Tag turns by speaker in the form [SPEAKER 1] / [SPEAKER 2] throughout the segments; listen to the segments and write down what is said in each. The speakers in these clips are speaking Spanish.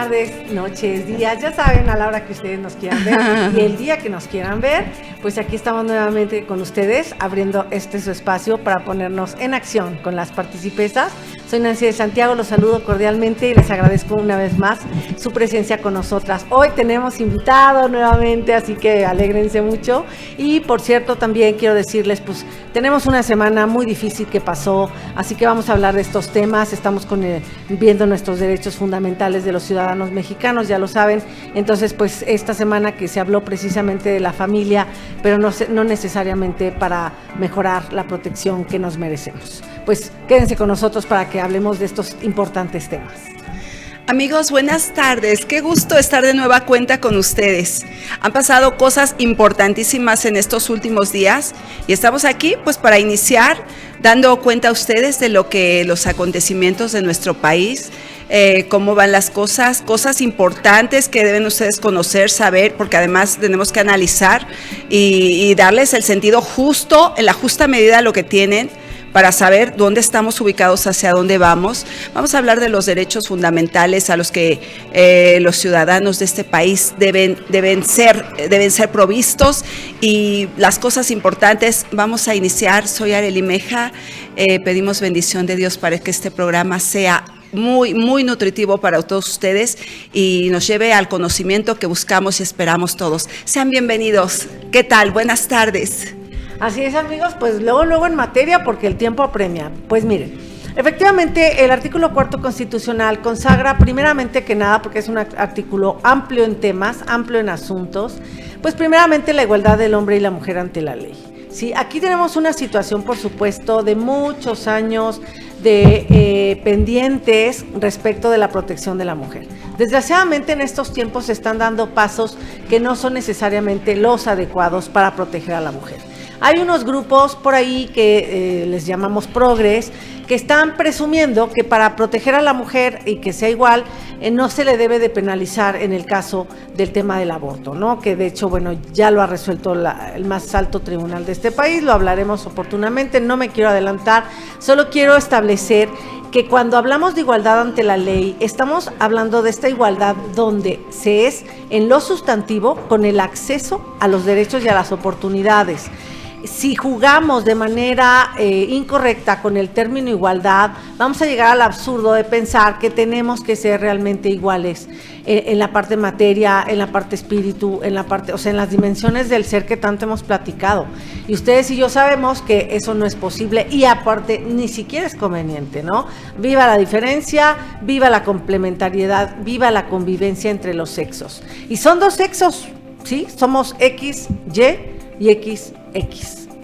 [SPEAKER 1] tardes, noches, días, ya saben, a la hora que ustedes nos quieran ver y el día que nos quieran ver, pues aquí estamos nuevamente con ustedes, abriendo su espacio para ponernos en acción con las participesas. Soy Nancy de Santiago, los saludo cordialmente y les agradezco una vez más su presencia con nosotras. Hoy tenemos invitado nuevamente, así que alégrense mucho. Y por cierto, también quiero decirles, pues tenemos una semana muy difícil que pasó, así que vamos a hablar de estos temas. Estamos viendo nuestros derechos fundamentales de los ciudadanos mexicanos, ya lo saben. Entonces, pues esta semana que se habló precisamente de la familia, pero no necesariamente para mejorar la protección que nos merecemos. Pues quédense con nosotros para que hablemos de estos importantes temas.
[SPEAKER 2] Amigos, buenas tardes. Qué gusto estar de nueva cuenta con ustedes. Han pasado cosas importantísimas en estos últimos días y estamos aquí pues para iniciar dando cuenta a ustedes de los acontecimientos de nuestro país, cómo van las cosas importantes que deben ustedes conocer, saber, porque además tenemos que analizar y darles el sentido justo, en la justa medida de lo que tienen, para saber dónde estamos ubicados, hacia dónde vamos. Vamos a hablar de los derechos fundamentales a los que los ciudadanos de este país deben ser provistos y las cosas importantes. Vamos a iniciar. Soy Arely Meja. Pedimos bendición de Dios para que este programa sea muy, muy nutritivo para todos ustedes y nos lleve al conocimiento que buscamos y esperamos todos. Sean bienvenidos. ¿Qué tal? Buenas tardes.
[SPEAKER 1] Así es, amigos, pues luego en materia, porque el tiempo apremia. Pues miren, efectivamente el artículo 4 constitucional consagra primeramente que nada, porque es un artículo amplio en temas, amplio en asuntos, pues primeramente la igualdad del hombre y la mujer ante la ley. Sí, aquí tenemos una situación, por supuesto, de muchos años de pendientes respecto de la protección de la mujer. Desgraciadamente en estos tiempos se están dando pasos que no son necesariamente los adecuados para proteger a la mujer. Hay unos grupos por ahí que les llamamos progres, que están presumiendo que para proteger a la mujer y que sea igual, no se le debe de penalizar en el caso del tema del aborto, ¿no? Que de hecho, bueno, ya lo ha resuelto el más alto tribunal de este país, lo hablaremos oportunamente, no me quiero adelantar, solo quiero establecer que cuando hablamos de igualdad ante la ley, estamos hablando de esta igualdad donde se es en lo sustantivo con el acceso a los derechos y a las oportunidades. Si jugamos de manera incorrecta con el término igualdad, vamos a llegar al absurdo de pensar que tenemos que ser realmente iguales en la parte materia, en la parte espíritu, en las dimensiones del ser que tanto hemos platicado. Y ustedes y yo sabemos que eso no es posible y aparte ni siquiera es conveniente, ¿no? Viva la diferencia, viva la complementariedad, viva la convivencia entre los sexos. Y son dos sexos, ¿sí? Somos X, Y XX.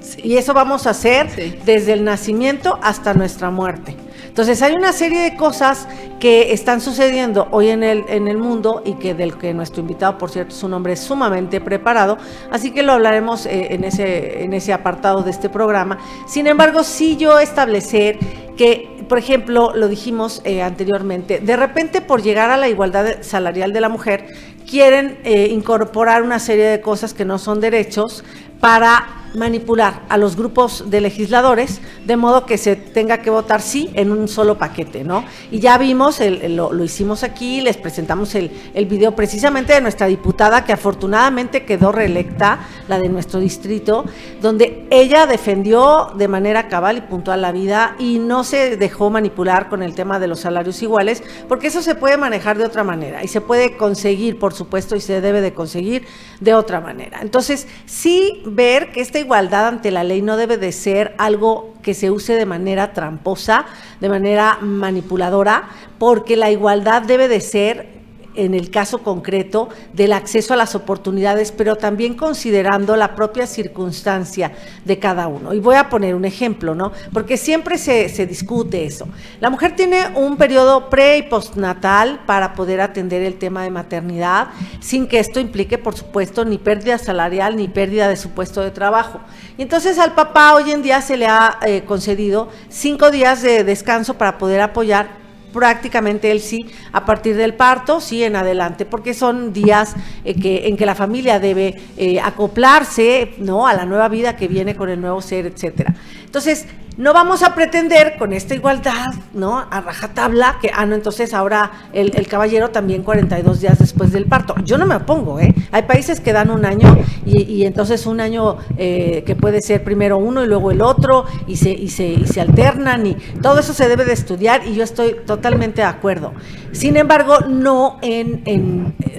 [SPEAKER 1] Sí. Y eso vamos a hacer desde el nacimiento hasta nuestra muerte. Entonces hay una serie de cosas que están sucediendo hoy en el mundo y que del que nuestro invitado, por cierto, es un hombre sumamente preparado, así que lo hablaremos en ese apartado de este programa. Sin embargo, sí yo establecer que, por ejemplo, lo dijimos anteriormente, de repente por llegar a la igualdad salarial de la mujer, quieren incorporar una serie de cosas que no son derechos para manipular a los grupos de legisladores de modo que se tenga que votar sí en un solo paquete, ¿no? Y ya vimos, lo hicimos aquí, les presentamos el video precisamente de nuestra diputada que afortunadamente quedó reelecta, la de nuestro distrito, donde ella defendió de manera cabal y puntual la vida y no se dejó manipular con el tema de los salarios iguales, porque eso se puede manejar de otra manera y se puede conseguir, por supuesto, y se debe de conseguir de otra manera. Entonces, sí ver que esta igualdad ante la ley no debe de ser algo que se use de manera tramposa, de manera manipuladora, porque la igualdad debe de ser, en el caso concreto, del acceso a las oportunidades, pero también considerando la propia circunstancia de cada uno. Y voy a poner un ejemplo, ¿no? Porque siempre se discute eso. La mujer tiene un periodo pre- y postnatal para poder atender el tema de maternidad, sin que esto implique, por supuesto, ni pérdida salarial, ni pérdida de su puesto de trabajo. Y entonces al papá hoy en día se le ha concedido 5 días de descanso para poder apoyar prácticamente él sí, a partir del parto, sí en adelante, porque son días en que la familia debe acoplarse, ¿no?, a la nueva vida que viene con el nuevo ser, etcétera. Entonces, no vamos a pretender con esta igualdad, ¿no? A rajatabla, que, no, entonces ahora el caballero también 42 días después del parto. Yo no me opongo, ¿eh? Hay países que dan un año y entonces un año que puede ser primero uno y luego el otro y se alternan y todo eso se debe de estudiar y yo estoy totalmente de acuerdo. Sin embargo, no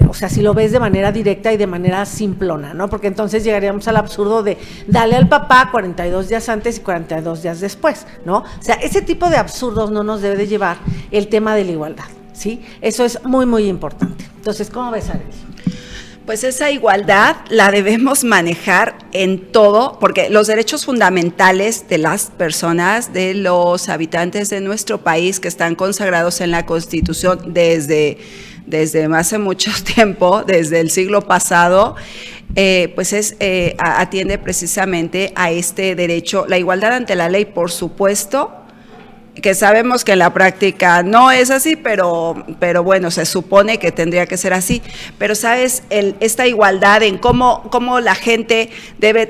[SPEAKER 1] o sea, si lo ves de manera directa y de manera simplona, ¿no? Porque entonces llegaríamos al absurdo de darle al papá 42 días antes y 42 días después, ¿no? O sea, ese tipo de absurdos no nos debe de llevar el tema de la igualdad, ¿sí? Eso es muy, muy importante. Entonces, ¿cómo ves, Arely?
[SPEAKER 2] Pues esa igualdad la debemos manejar en todo, porque los derechos fundamentales de las personas, de los habitantes de nuestro país que están consagrados en la Constitución desde hace mucho tiempo, desde el siglo pasado, pues atiende precisamente a este derecho, la igualdad ante la ley, por supuesto, que sabemos que en la práctica no es así, pero bueno, se supone que tendría que ser así. Pero sabes, esta igualdad en cómo la gente debe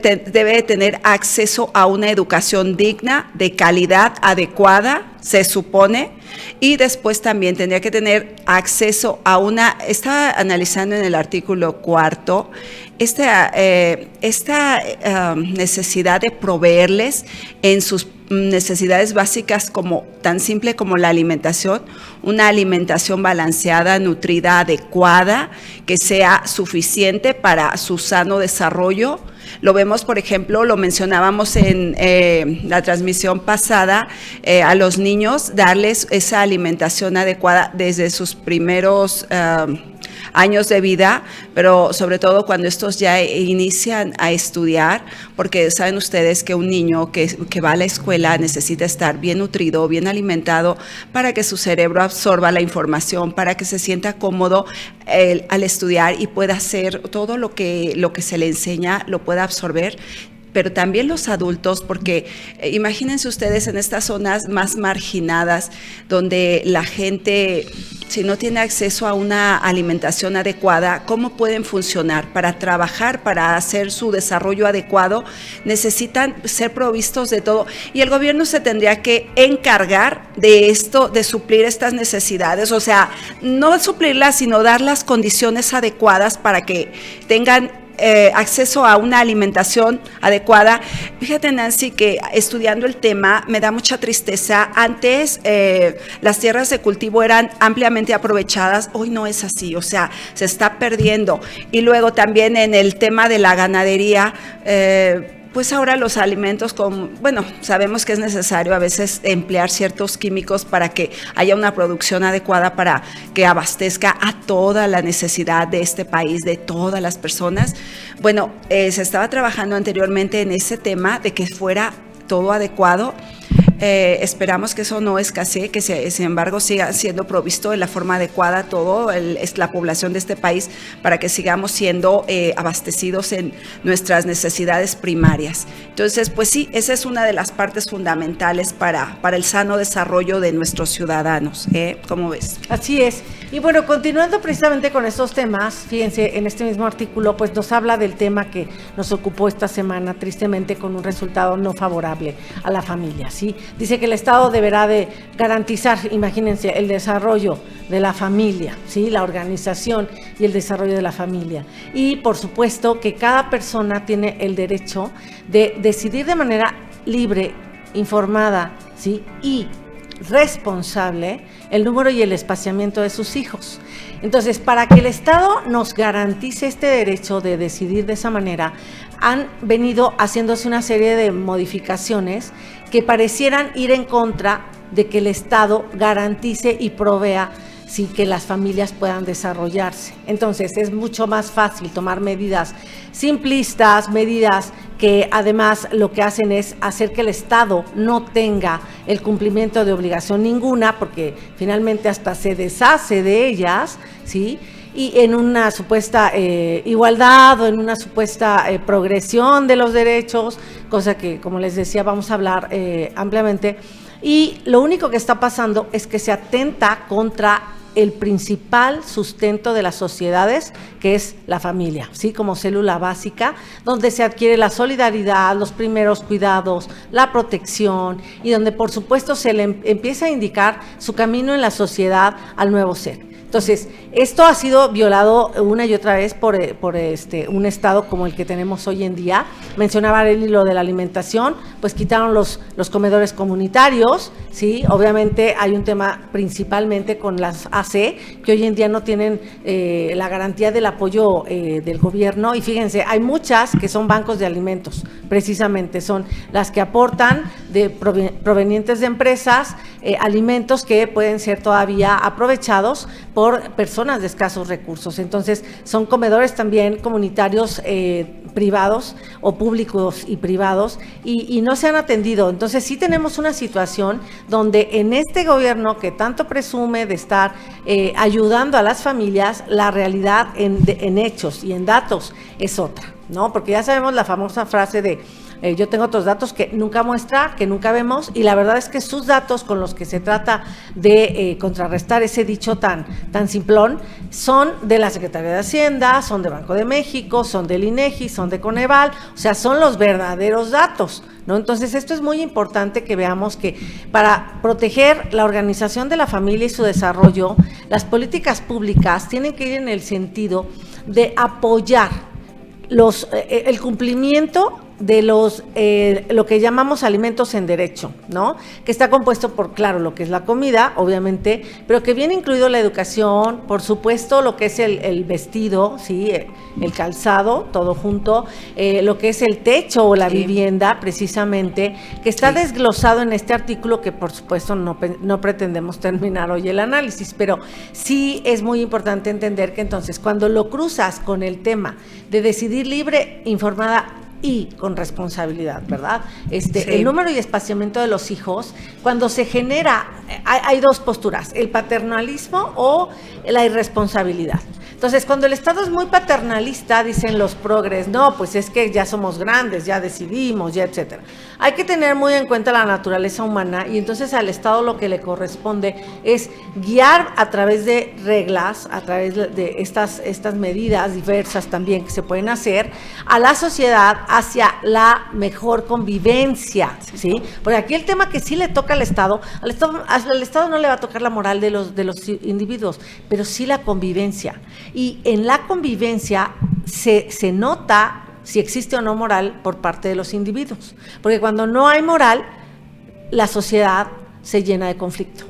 [SPEAKER 2] tener acceso a una educación digna, de calidad adecuada, se supone, y después también tendría que tener acceso a estaba analizando en el artículo 4, esta necesidad de proveerles en sus necesidades básicas, como tan simple como la alimentación, una alimentación balanceada, nutrida, adecuada, que sea suficiente para su sano desarrollo. Lo vemos, por ejemplo, lo mencionábamos en la transmisión pasada, a los niños darles esa alimentación adecuada desde sus primeros años de vida, pero sobre todo cuando estos ya inician a estudiar, porque saben ustedes que un niño que va a la escuela necesita estar bien nutrido, bien alimentado, para que su cerebro absorba la información, para que se sienta cómodo al estudiar y pueda hacer todo lo que se le enseña, lo pueda absorber. Pero también los adultos, porque imagínense ustedes en estas zonas más marginadas, donde la gente, si no tiene acceso a una alimentación adecuada, ¿cómo pueden funcionar? Para trabajar, para hacer su desarrollo adecuado, necesitan ser provistos de todo. Y el gobierno se tendría que encargar de esto, de suplir estas necesidades. O sea, no suplirlas, sino dar las condiciones adecuadas para que tengan acceso a una alimentación adecuada. Fíjate, Nancy, que estudiando el tema me da mucha tristeza. Antes las tierras de cultivo eran ampliamente aprovechadas, hoy no es así, o sea, se está perdiendo. Y luego también en el tema de la ganadería, pues ahora los alimentos, sabemos que es necesario a veces emplear ciertos químicos para que haya una producción adecuada para que abastezca a toda la necesidad de este país, de todas las personas. Bueno, se estaba trabajando anteriormente en ese tema de que fuera todo adecuado. Esperamos que eso no escasee, que sin embargo siga siendo provisto de la forma adecuada la población de este país, para que sigamos siendo abastecidos en nuestras necesidades primarias. Entonces, pues sí, esa es una de las partes fundamentales para el sano desarrollo de nuestros ciudadanos. ¿Cómo ves?
[SPEAKER 1] Así es. Y bueno, continuando precisamente con estos temas, fíjense, en este mismo artículo pues nos habla del tema que nos ocupó esta semana, tristemente con un resultado no favorable a la familia, ¿sí? Dice que el Estado deberá de garantizar, imagínense, el desarrollo de la familia, ¿sí? La organización y el desarrollo de la familia. Y por supuesto que cada persona tiene el derecho de decidir de manera libre, informada, ¿sí? Y responsable el número y el espaciamiento de sus hijos. Entonces, para que el Estado nos garantice este derecho de decidir de esa manera, han venido haciéndose una serie de modificaciones que parecieran ir en contra de que el Estado garantice y provea, sí, que las familias puedan desarrollarse. Entonces, es mucho más fácil tomar medidas simplistas, medidas que además lo que hacen es hacer que el Estado no tenga el cumplimiento de obligación ninguna, porque finalmente hasta se deshace de ellas, ¿sí? Y en una supuesta igualdad o en una supuesta progresión de los derechos, cosa que, como les decía, vamos a hablar ampliamente. Y lo único que está pasando es que se atenta contra el principal sustento de las sociedades, que es la familia, ¿sí? Como célula básica, donde se adquiere la solidaridad, los primeros cuidados, la protección, y donde por supuesto se le empieza a indicar su camino en la sociedad al nuevo ser. Entonces, esto ha sido violado una y otra vez por un estado como el que tenemos hoy en día. Mencionaba Arely lo de la alimentación, pues quitaron los comedores comunitarios, ¿sí? Obviamente hay un tema principalmente con las AC, que hoy en día no tienen la garantía del apoyo del gobierno, y fíjense, hay muchas que son bancos de alimentos, precisamente son las que aportan provenientes de empresas, alimentos que pueden ser todavía aprovechados por personas de escasos recursos. Entonces, son comedores también comunitarios privados o públicos y privados, y no se han atendido. Entonces, sí tenemos una situación donde en este gobierno que tanto presume de estar ayudando a las familias, la realidad en hechos y en datos es otra, ¿no? Porque ya sabemos la famosa frase de yo tengo otros datos que nunca muestra, que nunca vemos, y la verdad es que sus datos con los que se trata de contrarrestar ese dicho tan simplón son de la Secretaría de Hacienda, son de Banco de México, son del INEGI, son de Coneval, o sea, son los verdaderos datos, ¿no? Entonces, esto es muy importante que veamos que para proteger la organización de la familia y su desarrollo, las políticas públicas tienen que ir en el sentido de apoyar el cumplimiento de lo que llamamos alimentos en derecho, ¿no? Que está compuesto por, claro, lo que es la comida, obviamente, pero que viene incluido la educación, por supuesto, lo que es el vestido, ¿sí? El calzado, todo junto, lo que es el techo o la vivienda, precisamente, que está desglosado en este artículo, que por supuesto no pretendemos terminar hoy el análisis, pero sí es muy importante entender que entonces cuando lo cruzas con el tema de decidir libre, informada y con responsabilidad, ¿verdad? El número y espaciamiento de los hijos, cuando se genera, hay dos posturas, el paternalismo o la irresponsabilidad. Entonces, cuando el Estado es muy paternalista, dicen los progres, no, pues es que ya somos grandes, ya decidimos, ya etcétera. Hay que tener muy en cuenta la naturaleza humana, y entonces al Estado lo que le corresponde es guiar a través de reglas, a través de estas medidas diversas también que se pueden hacer, a la sociedad hacia la mejor convivencia, ¿sí? Porque aquí el tema que sí le toca al Estado no le va a tocar la moral de los individuos, pero sí la convivencia. Y en la convivencia se nota si existe o no moral por parte de los individuos. Porque cuando no hay moral, la sociedad se llena de conflicto.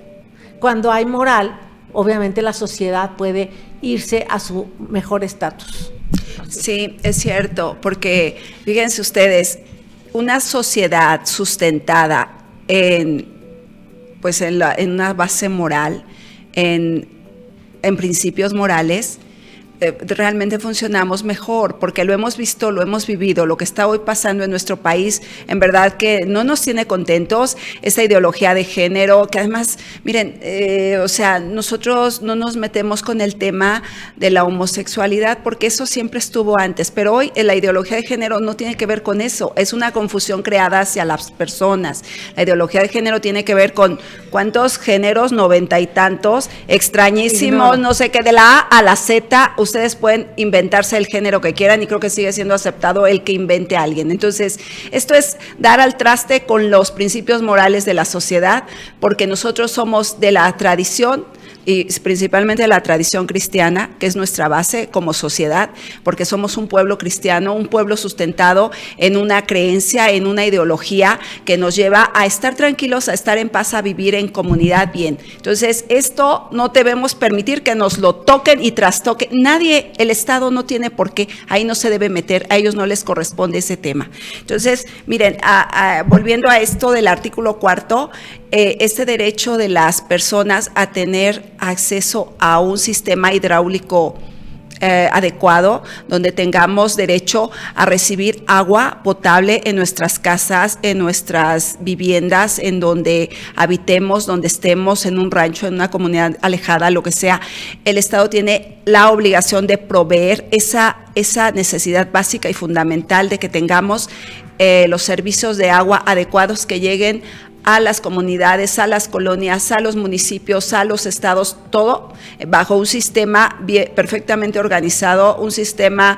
[SPEAKER 1] Cuando hay moral, obviamente la sociedad puede irse a su mejor estatus.
[SPEAKER 2] Sí, es cierto, porque fíjense ustedes, una sociedad sustentada en una base moral, en principios morales, realmente funcionamos mejor, porque lo hemos visto, lo hemos vivido. Lo que está hoy pasando en nuestro país, en verdad que no nos tiene contentos, esta ideología de género, que además, miren, nosotros no nos metemos con el tema de la homosexualidad, porque eso siempre estuvo antes, pero hoy la ideología de género no tiene que ver con eso, es una confusión creada hacia las personas. La ideología de género tiene que ver con cuántos géneros, 90 y tantos, extrañísimos, no sé qué, de la A a la Z. Ustedes pueden inventarse el género que quieran, y creo que sigue siendo aceptado el que invente a alguien. Entonces, esto es dar al traste con los principios morales de la sociedad, porque nosotros somos de la tradición, y principalmente de la tradición cristiana, que es nuestra base como sociedad, porque somos un pueblo cristiano, un pueblo sustentado en una creencia, en una ideología que nos lleva a estar tranquilos, a estar en paz, a vivir en comunidad bien. Entonces, esto no debemos permitir que nos lo toquen y trastoquen. Nadie, el Estado no tiene por qué, ahí no se debe meter, a ellos no les corresponde ese tema. Entonces, miren, volviendo a esto del artículo 4, este derecho de las personas a tener acceso a un sistema hidráulico adecuado, donde tengamos derecho a recibir agua potable en nuestras casas, en nuestras viviendas, en donde habitemos, donde estemos, en un rancho, en una comunidad alejada, lo que sea. El Estado tiene la obligación de proveer esa necesidad básica y fundamental de que tengamos los servicios de agua adecuados que lleguen a las comunidades, a las colonias, a los municipios, a los estados, todo bajo un sistema perfectamente organizado, un sistema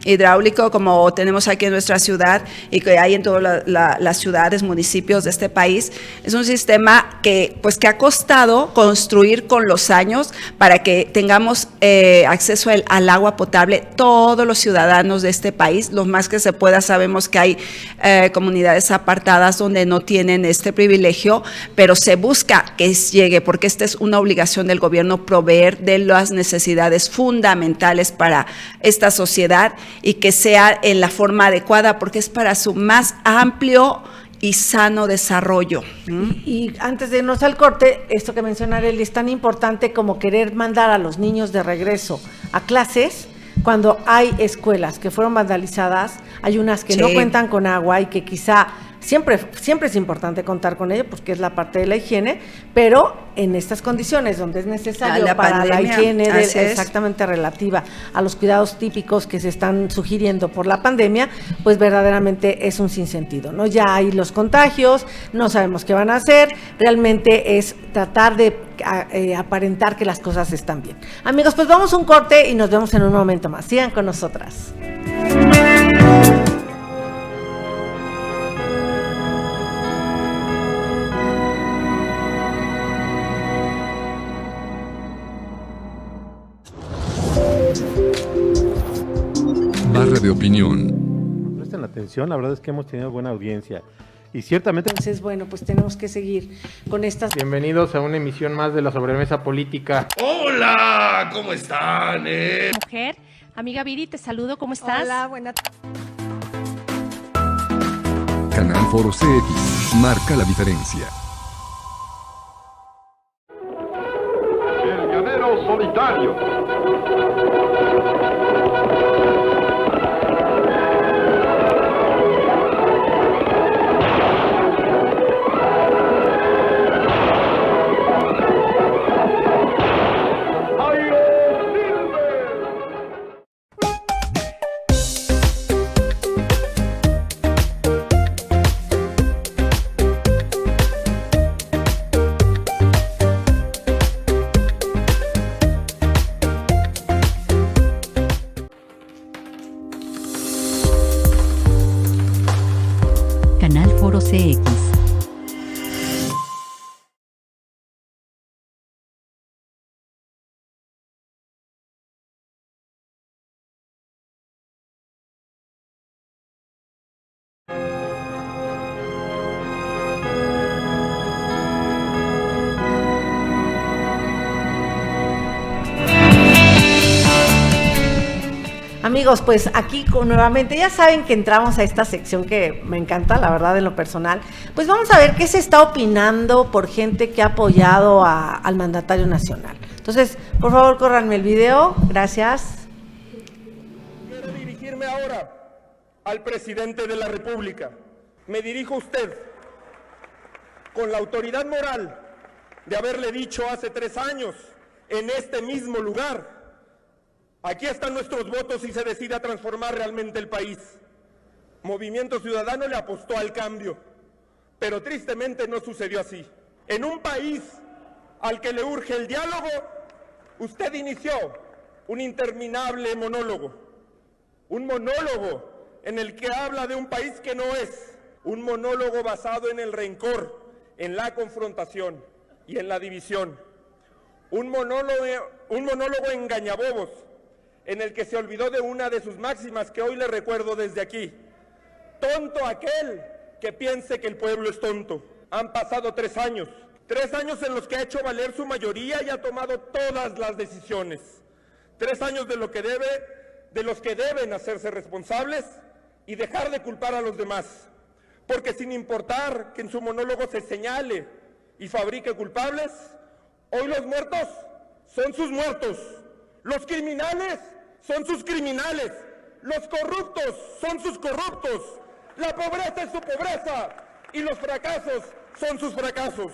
[SPEAKER 2] hidráulico como tenemos aquí en nuestra ciudad y que hay en todas las ciudades, municipios de este país. Es un sistema que ha costado construir con los años para que tengamos acceso al agua potable todos los ciudadanos de este país, lo más que se pueda. Sabemos que hay comunidades apartadas donde no tienen este privilegio, pero se busca que llegue, porque esta es una obligación del gobierno, proveer de las necesidades fundamentales para esta sociedad y que sea en la forma adecuada, porque es para su más amplio y sano desarrollo.
[SPEAKER 1] Y antes de irnos al corte, esto que menciona Arely es tan importante como querer mandar a los niños de regreso a clases cuando hay escuelas que fueron vandalizadas, hay unas que no cuentan con agua y que quizá siempre es importante contar con ello porque es la parte de la higiene, pero en estas condiciones donde es necesario para la higiene exactamente relativa a los cuidados típicos que se están sugiriendo por la pandemia, pues verdaderamente es un sinsentido, ¿no? Ya hay los contagios, no sabemos qué van a hacer, realmente es tratar de aparentar que las cosas están bien. Amigos, pues vamos a un corte y nos vemos en un momento más. Sigan con nosotras.
[SPEAKER 3] Barra de opinión.
[SPEAKER 4] Presten atención, la verdad es que hemos tenido buena audiencia. Y ciertamente...
[SPEAKER 1] Entonces, bueno, pues tenemos que seguir con estas...
[SPEAKER 5] Bienvenidos a una emisión más de la Sobremesa Política.
[SPEAKER 6] ¡Hola! ¿Cómo están?
[SPEAKER 7] Mujer, amiga Viri, te saludo, ¿cómo estás?
[SPEAKER 1] Hola, buena
[SPEAKER 3] Canal Foro CX marca la diferencia.
[SPEAKER 6] El llanero solitario.
[SPEAKER 8] Canal Foro CX.
[SPEAKER 1] Amigos, pues aquí nuevamente, ya saben que entramos a esta sección que me encanta, la verdad, en lo personal. Pues vamos a ver qué se está opinando por gente que ha apoyado al mandatario nacional. Entonces, por favor, córranme el video. Gracias.
[SPEAKER 9] Quiero dirigirme ahora al presidente de la República. Me dirijo a usted con la autoridad moral de haberle dicho hace 3 años, en este mismo lugar: aquí están nuestros votos si se decide a transformar realmente el país. Movimiento Ciudadano le apostó al cambio, pero tristemente no sucedió así. En un país al que le urge el diálogo, usted inició un interminable monólogo. Un monólogo en el que habla de un país que no es. Un monólogo basado en el rencor, en la confrontación y en la división. Un monólogo engañabobos, en el que se olvidó de una de sus máximas que hoy le recuerdo desde aquí: tonto aquel que piense que el pueblo es tonto. Han pasado 3 años, 3 años en los que ha hecho valer su mayoría y ha tomado todas las decisiones. 3 años de los que deben hacerse responsables y dejar de culpar a los demás. Porque sin importar que en su monólogo se señale y fabrique culpables, hoy los muertos son sus muertos, los criminales son sus criminales, los corruptos son sus corruptos, la pobreza es su pobreza y los fracasos son sus fracasos.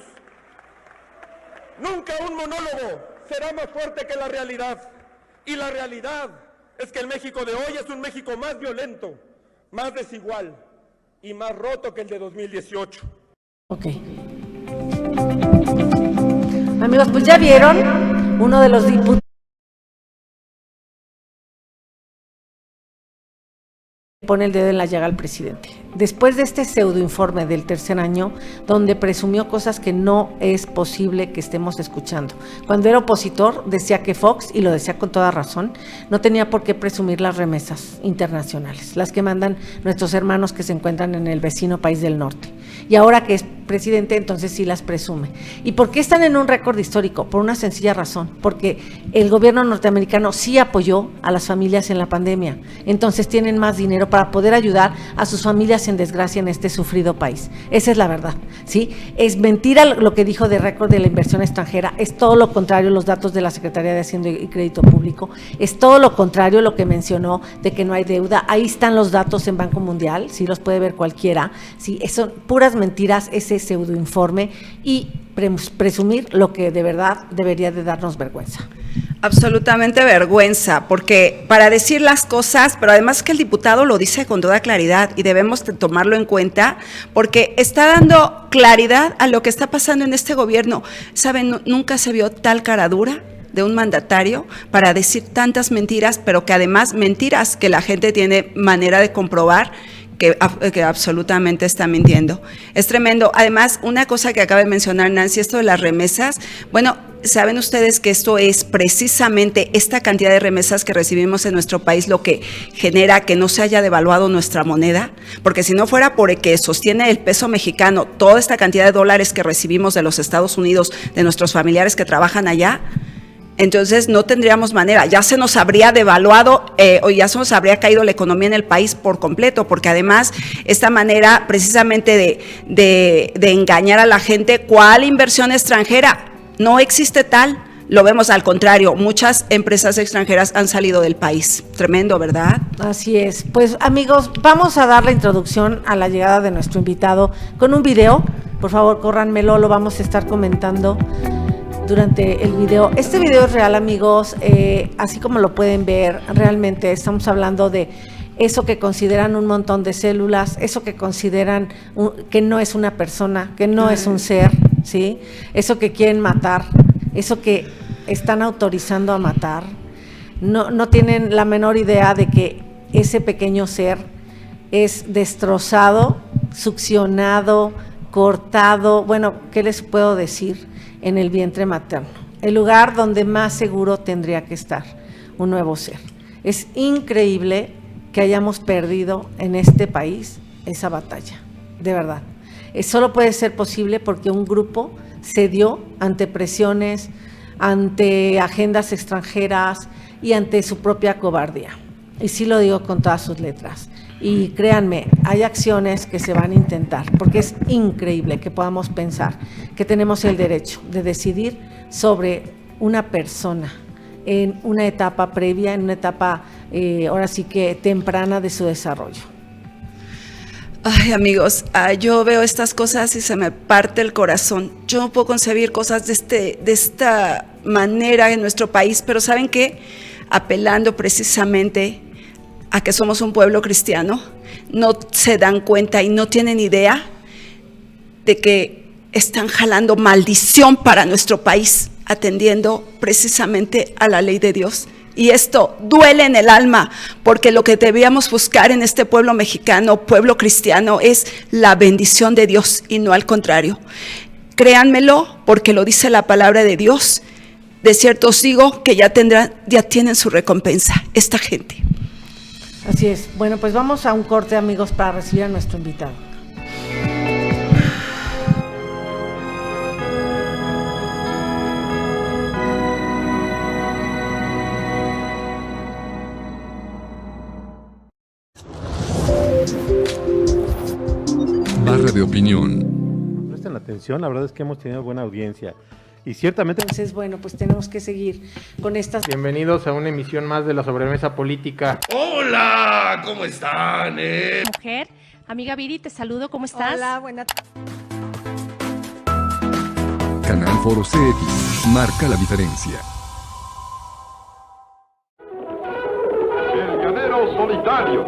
[SPEAKER 9] Nunca un monólogo será más fuerte que la realidad, y la realidad es que el México de hoy es un México más violento, más desigual y más roto que el de 2018.
[SPEAKER 1] Ok. Amigos, pues ya vieron, uno de los diputados pone el dedo en la llaga al presidente. Después de este pseudoinforme del tercer año, donde presumió cosas que no es posible que estemos escuchando. Cuando era opositor, decía que Fox, y lo decía con toda razón, no tenía por qué presumir las remesas internacionales, las que mandan nuestros hermanos que se encuentran en el vecino país del norte. Y ahora que es presidente, entonces sí las presume. ¿Y por qué están en un récord histórico? Por una sencilla razón, porque el gobierno norteamericano sí apoyó a las familias en la pandemia, entonces tienen más dinero para poder ayudar a sus familias en desgracia en este sufrido país. Esa es la verdad, ¿sí? Es mentira lo que dijo de récord de la inversión extranjera, es todo lo contrario los datos de la Secretaría de Hacienda y Crédito Público, es todo lo contrario lo que mencionó de que no hay deuda. Ahí están los datos en Banco Mundial, sí los puede ver cualquiera, sí, son puras mentiras ese pseudoinforme y presumir lo que de verdad debería de darnos vergüenza.
[SPEAKER 2] Absolutamente vergüenza, porque para decir las cosas, pero además que el diputado lo dice con toda claridad y debemos de tomarlo en cuenta, porque está dando claridad a lo que está pasando en este gobierno. ¿Saben? Nunca se vio tal cara dura de un mandatario para decir tantas mentiras, pero que además mentiras que la gente tiene manera de comprobar que absolutamente está mintiendo. Es tremendo. Además, una cosa que acaba de mencionar Nancy, esto de las remesas, bueno, ¿saben ustedes que esto es precisamente esta cantidad de remesas que recibimos en nuestro país lo que genera que no se haya devaluado nuestra moneda? Porque si no fuera por el que sostiene el peso mexicano, toda esta cantidad de dólares que recibimos de los Estados Unidos, de nuestros familiares que trabajan allá, entonces no tendríamos manera, ya se nos habría devaluado o ya se nos habría caído la economía en el país por completo, porque además esta manera precisamente de engañar a la gente, ¿cuál inversión extranjera? No existe tal, lo vemos al contrario, muchas empresas extranjeras han salido del país, tremendo, ¿verdad?
[SPEAKER 1] Así es, pues amigos, vamos a dar la introducción a la llegada de nuestro invitado con un video, por favor córranmelo, lo vamos a estar comentando durante el video. Este video es real, amigos, así como lo pueden ver, realmente estamos hablando de eso que consideran un montón de células, eso que consideran que no es una persona, que no es un ser, ¿sí? Eso que quieren matar, eso que están autorizando a matar, no tienen la menor idea de que ese pequeño ser es destrozado, succionado, cortado, bueno, ¿qué les puedo decir? En el vientre materno, el lugar donde más seguro tendría que estar un nuevo ser. Es increíble que hayamos perdido en este país esa batalla, de verdad. Solo puede ser posible porque un grupo cedió ante presiones, ante agendas extranjeras y ante su propia cobardía. Y sí lo digo con todas sus letras. Y créanme, hay acciones que se van a intentar, porque es increíble que podamos pensar que tenemos el derecho de decidir sobre una persona en una etapa previa, en una etapa ahora sí que temprana de su desarrollo.
[SPEAKER 2] Ay, amigos, yo veo estas cosas y se me parte el corazón. Yo no puedo concebir cosas de esta manera en nuestro país, pero ¿saben qué? Apelando precisamente a que somos un pueblo cristiano, no se dan cuenta y no tienen idea de que están jalando maldición para nuestro país, atendiendo precisamente a la ley de Dios. Y esto duele en el alma, porque lo que debíamos buscar en este pueblo mexicano, pueblo cristiano, es la bendición de Dios y no al contrario. Créanmelo, porque lo dice la palabra de Dios. De cierto os digo que ya tienen su recompensa esta gente.
[SPEAKER 1] Así es. Bueno, pues vamos a un corte, amigos, para recibir a nuestro invitado.
[SPEAKER 3] Barra de opinión.
[SPEAKER 4] Presten atención, la verdad es que hemos tenido buena audiencia. Y ciertamente...
[SPEAKER 1] Entonces, bueno, pues tenemos que seguir con estas...
[SPEAKER 5] Bienvenidos a una emisión más de la sobremesa política.
[SPEAKER 6] Hola, ¿cómo están?
[SPEAKER 7] Mujer, amiga Viri, te saludo, ¿cómo estás?
[SPEAKER 10] Hola, buenas.
[SPEAKER 3] Canal Foro CX. Marca la diferencia.
[SPEAKER 6] El llanero solitario.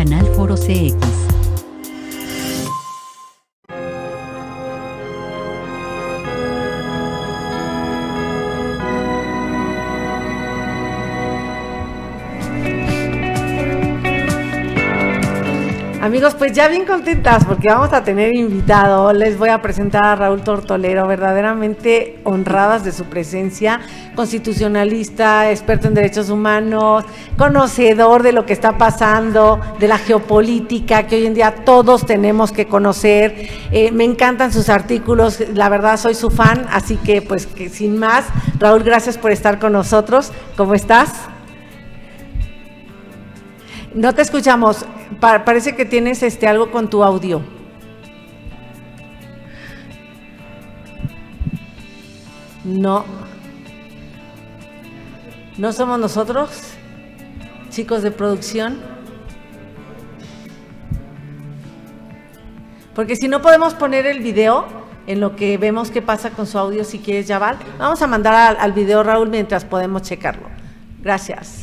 [SPEAKER 8] Canal Foro CX.
[SPEAKER 1] Amigos, pues ya bien contentas porque vamos a tener invitado. Les voy a presentar a Raúl Tortolero, verdaderamente honradas de su presencia, constitucionalista, experto en derechos humanos, conocedor de lo que está pasando, de la geopolítica que hoy en día todos tenemos que conocer. Me encantan sus artículos, la verdad soy su fan, así que pues que sin más, Raúl, gracias por estar con nosotros. ¿Cómo estás? No te escuchamos. Parece que tienes algo con tu audio. No. ¿No somos nosotros, chicos de producción? Porque si no podemos poner el video en lo que vemos qué pasa con su audio, si quieres, Yaval. Vamos a mandar al video, Raúl, mientras podemos checarlo. Gracias.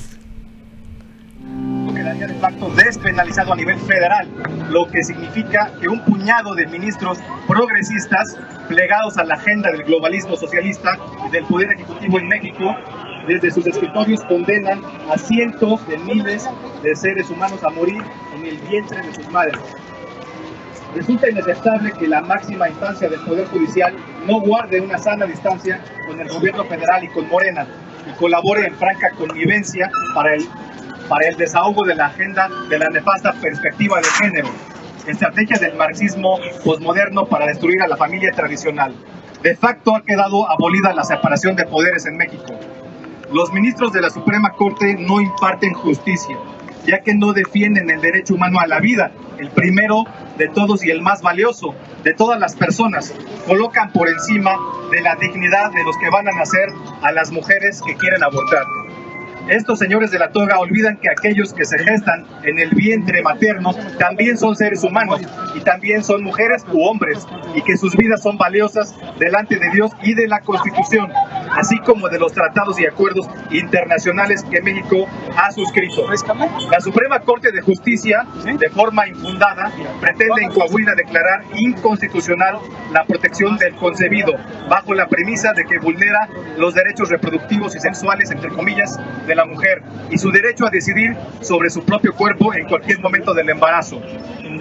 [SPEAKER 10] Quedaría de facto despenalizado a nivel federal, lo que significa que un puñado de ministros progresistas plegados a la agenda del globalismo socialista y del poder ejecutivo en México, desde sus escritorios condenan a cientos de miles de seres humanos a morir en el vientre de sus madres. Resulta inaceptable que la máxima instancia del Poder Judicial no guarde una sana distancia con el gobierno federal y con Morena y colabore en franca connivencia para el desahogo de la agenda de la nefasta perspectiva de género, estrategia del marxismo posmoderno para destruir a la familia tradicional. De facto ha quedado abolida la separación de poderes en México. Los ministros de la Suprema Corte no imparten justicia, ya que no defienden el derecho humano a la vida, el primero de todos y el más valioso de todas las personas. Colocan por encima de la dignidad de los que van a nacer a las mujeres que quieren abortar. Estos señores de la toga olvidan que aquellos que se gestan en el vientre materno también son seres humanos y también son mujeres u hombres, y que sus vidas son valiosas delante de Dios y de la Constitución, así como de los tratados y acuerdos internacionales que México ha suscrito. La Suprema Corte de Justicia, de forma infundada, pretende en Coahuila declarar inconstitucional la protección del concebido, bajo la premisa de que vulnera los derechos reproductivos y sexuales, entre comillas, de la mujer y su derecho a decidir sobre su propio cuerpo en cualquier momento del embarazo.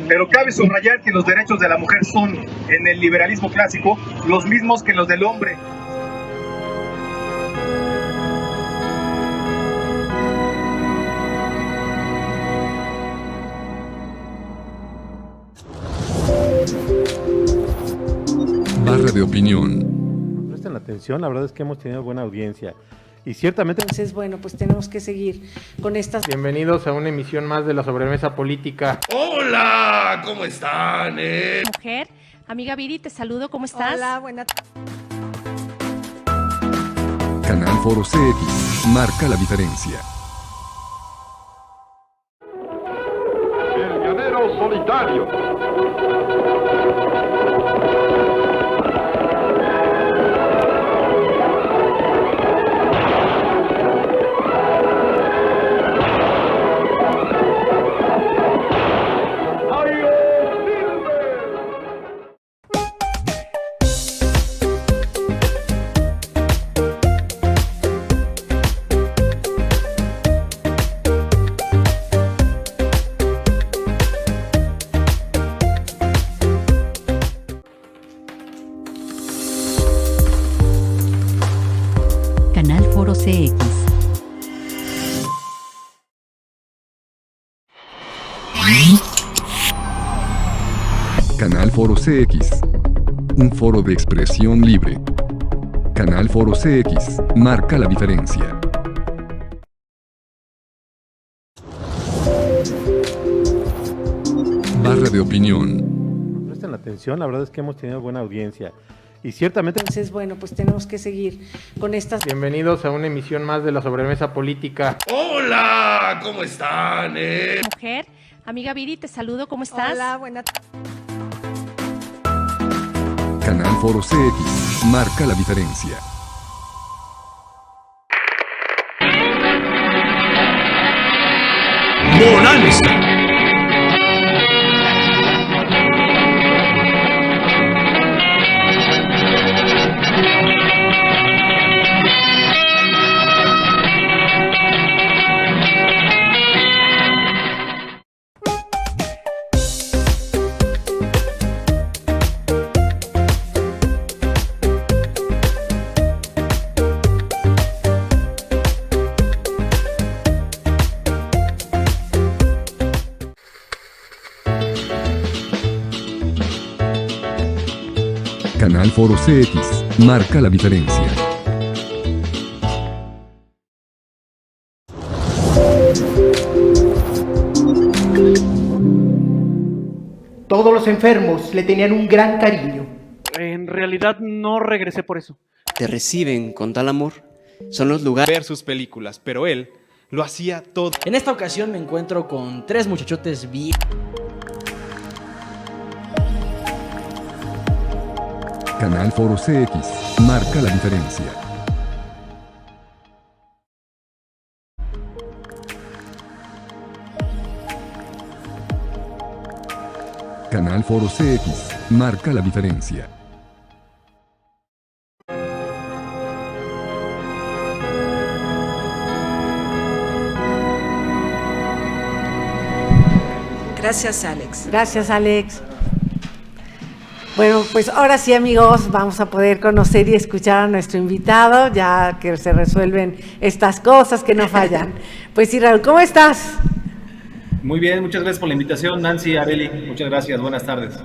[SPEAKER 10] Pero cabe subrayar que los derechos de la mujer son, en el liberalismo clásico, los mismos que los del hombre.
[SPEAKER 3] Barra de opinión.
[SPEAKER 4] Presten atención, la verdad es que hemos tenido buena audiencia. Y ciertamente...
[SPEAKER 1] Entonces, bueno, pues tenemos que seguir con estas...
[SPEAKER 5] Bienvenidos a una emisión más de la sobremesa política.
[SPEAKER 6] Hola, ¿cómo están?
[SPEAKER 7] Mujer, amiga Viri, te saludo, ¿cómo estás?
[SPEAKER 11] Hola, buenas.
[SPEAKER 3] Canal Foro CX. Marca la diferencia.
[SPEAKER 6] El llanero solitario.
[SPEAKER 8] Canal Foro CX.
[SPEAKER 3] Canal Foro CX. Un foro de expresión libre. Canal Foro CX. Marca la diferencia. Barra de opinión.
[SPEAKER 4] Presten atención, la verdad es que hemos tenido buena audiencia. Y ciertamente...
[SPEAKER 1] Entonces, bueno, pues tenemos que seguir con estas...
[SPEAKER 5] Bienvenidos a una emisión más de la sobremesa política.
[SPEAKER 6] Hola, ¿cómo están?
[SPEAKER 7] Mujer, amiga Viri, te saludo, ¿cómo estás?
[SPEAKER 11] Hola, buenas.
[SPEAKER 3] Canal Foro CX. Marca la diferencia.
[SPEAKER 6] Bonanza.
[SPEAKER 3] Canal Foro CX, marca la diferencia.
[SPEAKER 11] Todos los enfermos le tenían un gran cariño.
[SPEAKER 12] En realidad no regresé por eso.
[SPEAKER 13] Te reciben con tal amor. Son los lugares...
[SPEAKER 14] ver sus películas, pero él lo hacía todo.
[SPEAKER 15] En esta ocasión me encuentro con 3 muchachotes bien...
[SPEAKER 3] Canal Foro CX, marca la diferencia. Canal Foro CX, marca la diferencia.
[SPEAKER 2] Gracias, Alex.
[SPEAKER 1] Gracias, Alex. Bueno, pues ahora sí, amigos, vamos a poder conocer y escuchar a nuestro invitado, ya que se resuelven estas cosas que no fallan. Pues sí, Raúl, ¿cómo estás?
[SPEAKER 16] Muy bien, muchas gracias por la invitación, Nancy, Areli, muchas gracias, buenas tardes.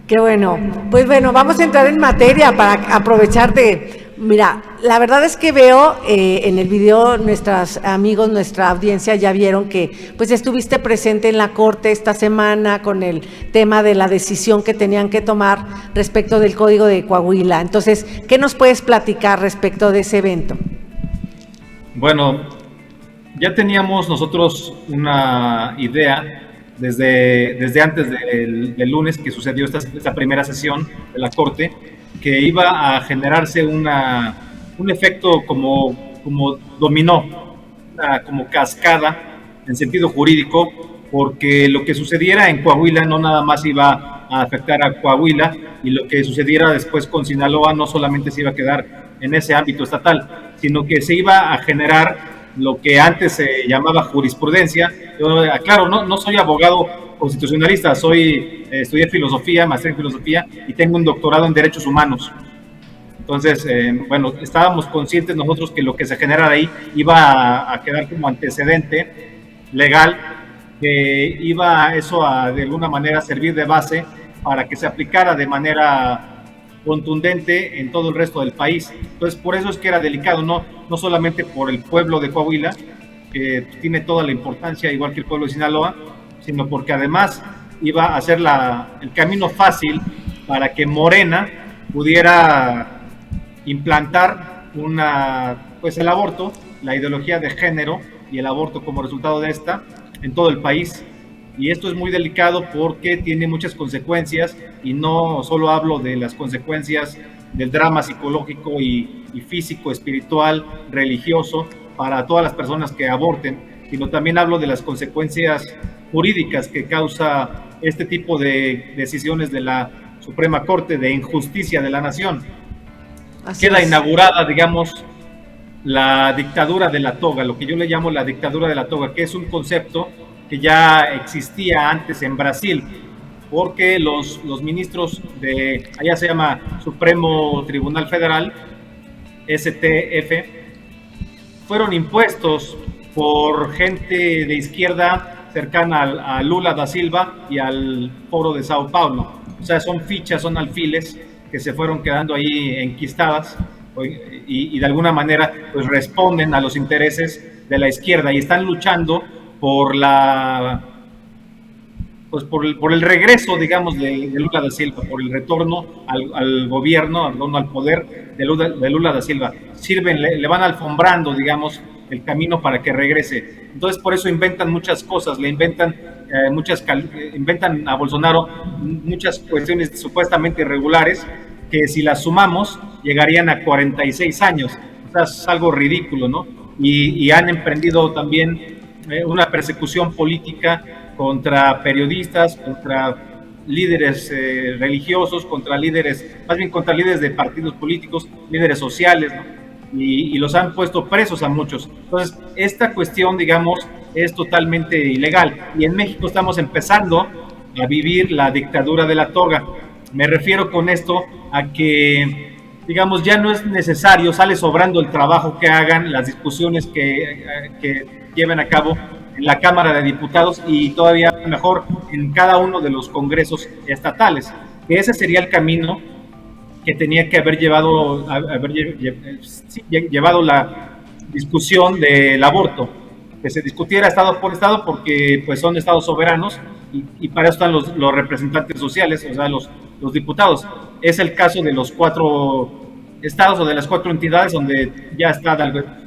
[SPEAKER 1] Qué bueno. Pues bueno, vamos a entrar en materia para aprovechar de... Mira, la verdad es que veo en el video, nuestros amigos, nuestra audiencia ya vieron que pues estuviste presente en la Corte esta semana con el tema de la decisión que tenían que tomar respecto del Código de Coahuila. Entonces, ¿qué nos puedes platicar respecto de ese evento?
[SPEAKER 16] Bueno, ya teníamos nosotros una idea desde antes del lunes que sucedió esta primera sesión de la Corte, que iba a generarse un efecto como dominó, como cascada en sentido jurídico, porque lo que sucediera en Coahuila no nada más iba a afectar a Coahuila, y lo que sucediera después con Sinaloa no solamente se iba a quedar en ese ámbito estatal, sino que se iba a generar lo que antes se llamaba jurisprudencia. Yo, claro, no soy abogado constitucionalista, estudié filosofía, maestría en filosofía y tengo un doctorado en derechos humanos. Entonces, bueno, estábamos conscientes nosotros que lo que se generara ahí iba a quedar como antecedente legal, que iba eso a de alguna manera servir de base para que se aplicara de manera contundente en todo el resto del país. Entonces, por eso es que era delicado, no solamente por el pueblo de Coahuila, que tiene toda la importancia, igual que el pueblo de Sinaloa, sino porque además iba a ser el camino fácil para que Morena pudiera implantar el aborto, la ideología de género y el aborto como resultado de esta en todo el país. Y esto es muy delicado porque tiene muchas consecuencias, y no solo hablo de las consecuencias del drama psicológico y físico, espiritual, religioso para todas las personas que aborten, sino también hablo de las consecuencias jurídicas que causa este tipo de decisiones de la Suprema Corte de injusticia de la nación. Queda inaugurada, digamos, la dictadura de la toga, lo que yo le llamo la dictadura de la toga, que es un concepto que ya existía antes en Brasil, porque los ministros de, allá se llama Supremo Tribunal Federal, STF, fueron impuestos por gente de izquierda cercana a Lula da Silva y al Foro de Sao Paulo. O sea, son fichas, son alfiles que se fueron quedando ahí enquistadas y de alguna manera pues responden a los intereses de la izquierda y están luchando por por el regreso, digamos, de Lula da Silva, por el retorno al gobierno, al poder de Lula da Silva. Le van alfombrando, digamos, el camino para que regrese. Entonces, por eso inventan muchas cosas, inventan a Bolsonaro muchas cuestiones supuestamente irregulares, que si las sumamos, llegarían a 46 años. O sea, es algo ridículo, ¿no? Y han emprendido también una persecución política contra periodistas, contra líderes religiosos, contra líderes de partidos políticos, líderes sociales, ¿no? Y los han puesto presos a muchos. Entonces, esta cuestión, digamos, es totalmente ilegal. Y en México estamos empezando a vivir la dictadura de la toga. Me refiero con esto a que, digamos, ya no es necesario, sale sobrando el trabajo que hagan, las discusiones que lleven a cabo en la Cámara de Diputados y todavía mejor en cada uno de los congresos estatales. Que ese sería el camino que tenía que haber llevado la discusión del aborto, que se discutiera estado por estado, porque pues son estados soberanos y para eso están los representantes sociales, o sea, los diputados. Es el caso de los 4 estados o de las 4 entidades donde ya está,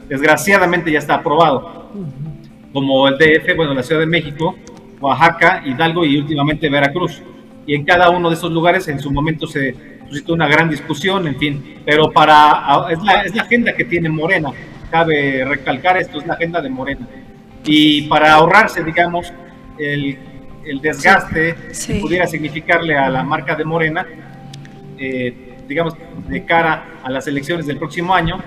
[SPEAKER 16] desgraciadamente ya está aprobado, como el DF, bueno, la Ciudad de México, Oaxaca, Hidalgo y últimamente Veracruz. Y en cada uno de esos lugares en su momento se suscitó una gran discusión, en fin, pero es la agenda que tiene Morena, cabe recalcar esto, es la agenda de Morena. Y para ahorrarse, digamos, el desgaste que pudiera significarle a la marca de Morena, digamos, de cara a las elecciones del próximo año,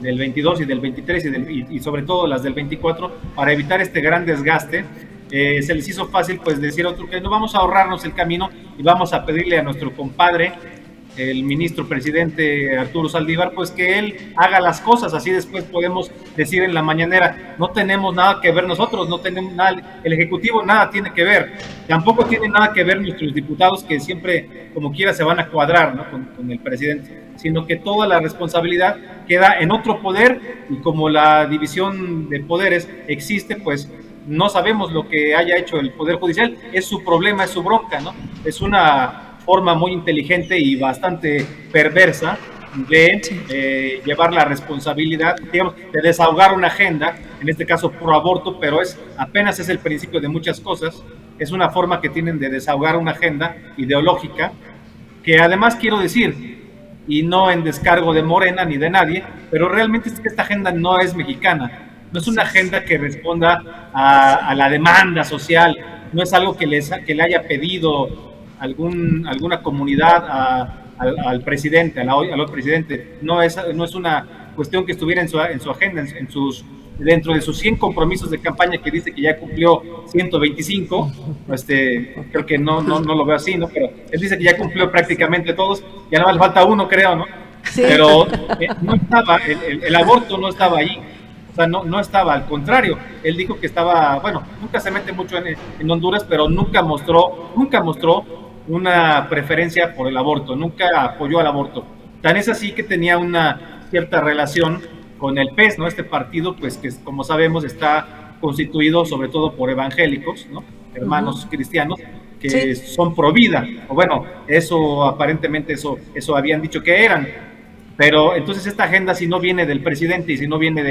[SPEAKER 16] del 22 y del 23 y sobre todo las del 24, para evitar este gran desgaste, se les hizo fácil pues decir otro que no, vamos a ahorrarnos el camino y vamos a pedirle a nuestro compadre, el ministro presidente Arturo Saldívar, pues que él haga las cosas, así después podemos decir en la mañanera, no tenemos nada que ver nosotros, no tenemos nada, el Ejecutivo nada tiene que ver, tampoco tiene nada que ver nuestros diputados que siempre como quiera se van a cuadrar, ¿no? con el presidente, sino que toda la responsabilidad queda en otro poder y como la división de poderes existe, pues no sabemos lo que haya hecho el Poder Judicial, es su problema, es su bronca, ¿no? Es una forma muy inteligente y bastante perversa de llevar la responsabilidad, digamos, de desahogar una agenda, en este caso pro aborto, pero apenas es el principio de muchas cosas, es una forma que tienen de desahogar una agenda ideológica, que además quiero decir, y no en descargo de Morena ni de nadie, pero realmente es que esta agenda no es mexicana, no es una agenda que responda a la demanda social, no es algo que le haya pedido alguna comunidad al presidente, al hoy presidente, no es una cuestión que estuviera en su agenda, dentro de sus 100 compromisos de campaña que dice que ya cumplió 125, creo que no lo veo así, ¿no? Pero él dice que ya cumplió prácticamente todos, ya nada más le falta uno, creo, ¿no? Sí. Pero no estaba, el aborto no estaba ahí. O sea, no estaba, al contrario, él dijo que estaba, bueno, nunca se mete mucho en Honduras, pero nunca mostró una preferencia por el aborto, nunca apoyó al aborto. Tan es así que tenía una cierta relación con el PES, ¿no? Este partido, pues que como sabemos está constituido sobre todo por evangélicos, ¿no? Hermanos cristianos, que son pro vida, o bueno, eso aparentemente eso habían dicho que eran. Pero entonces esta agenda, si no viene del presidente y si no viene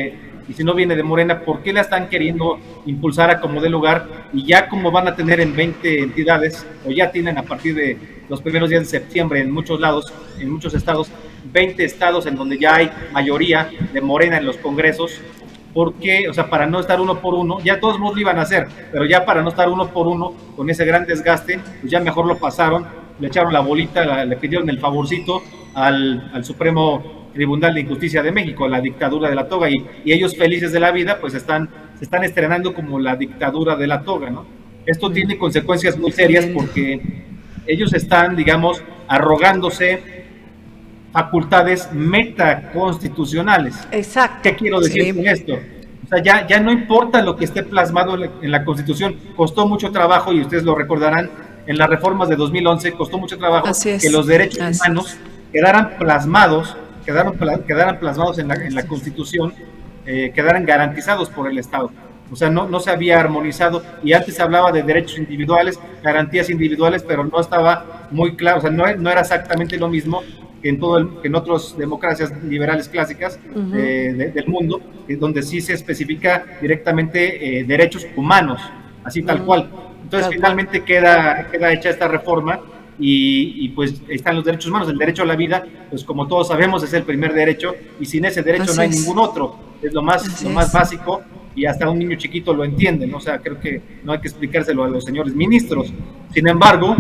[SPEAKER 16] de Morena, ¿por qué la están queriendo impulsar a como dé lugar? Y ya como van a tener en 20 entidades, o ya tienen a partir de los primeros días de septiembre en muchos lados, en muchos estados, 20 estados en donde ya hay mayoría de Morena en los congresos, porque, o sea, para no estar uno por uno, ya todos lo iban a hacer, pero ya para no estar uno por uno con ese gran desgaste, pues ya mejor lo pasaron, le echaron la bolita, le pidieron el favorcito al Supremo Tribunal de Injusticia de México, a la dictadura de la toga, y ellos felices de la vida, pues se están estrenando como la dictadura de la toga, ¿no? Esto tiene consecuencias muy serias porque ellos están, digamos, arrogándose facultades metaconstitucionales.
[SPEAKER 1] Exacto.
[SPEAKER 16] ¿Qué quiero decir con esto? O sea, ya no importa lo que esté plasmado en la Constitución, costó mucho trabajo, y ustedes lo recordarán, en las reformas de 2011 costó mucho trabajo que los derechos humanos quedaran plasmados en la Constitución, quedaran garantizados por el Estado. O sea, no se había armonizado, y antes se hablaba de derechos individuales, garantías individuales, pero no estaba muy claro, o sea, no era exactamente lo mismo que en otras democracias liberales clásicas del mundo, donde sí se especifica directamente derechos humanos, así tal cual. Entonces finalmente queda hecha esta reforma y pues están los derechos humanos. El derecho a la vida, pues como todos sabemos, es el primer derecho, y sin ese derecho no hay ningún otro. Es lo más básico, y hasta un niño chiquito lo entiende, ¿no? O sea, creo que no hay que explicárselo a los señores ministros. Sin embargo,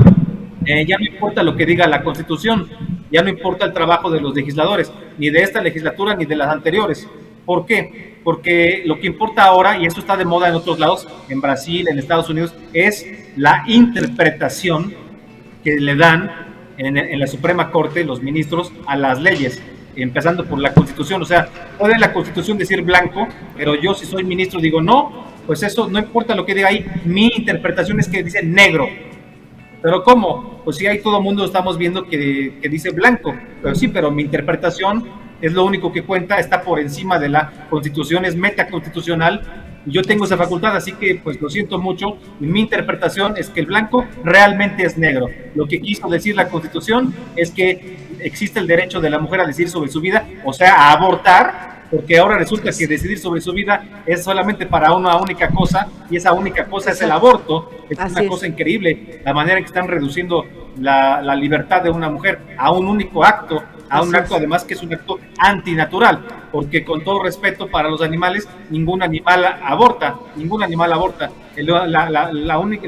[SPEAKER 16] ya no importa lo que diga la Constitución, ya no importa el trabajo de los legisladores, ni de esta legislatura ni de las anteriores. ¿Por qué? Porque lo que importa ahora, y esto está de moda en otros lados, en Brasil, en Estados Unidos, es la interpretación que le dan en la Suprema Corte los ministros a las leyes, empezando por la Constitución. O sea, puede la Constitución decir blanco, pero yo, si soy ministro, digo no, pues eso no importa lo que diga ahí, mi interpretación es que dice negro. ¿Pero cómo? Pues sí, ahí todo el mundo estamos viendo que dice blanco, pero sí, pero mi interpretación es lo único que cuenta, está por encima de la Constitución, es metaconstitucional. Yo tengo esa facultad, así que pues lo siento mucho, y mi interpretación es que el blanco realmente es negro. Lo que quiso decir la Constitución es que existe el derecho de la mujer a decidir sobre su vida, o sea, a abortar, porque ahora resulta que decidir sobre su vida es solamente para una única cosa, y esa única cosa es el aborto. Es una cosa increíble, la manera en que están reduciendo la libertad de una mujer a un único acto, a un acto además que es un acto antinatural, porque con todo respeto para los animales, ningún animal aborta. El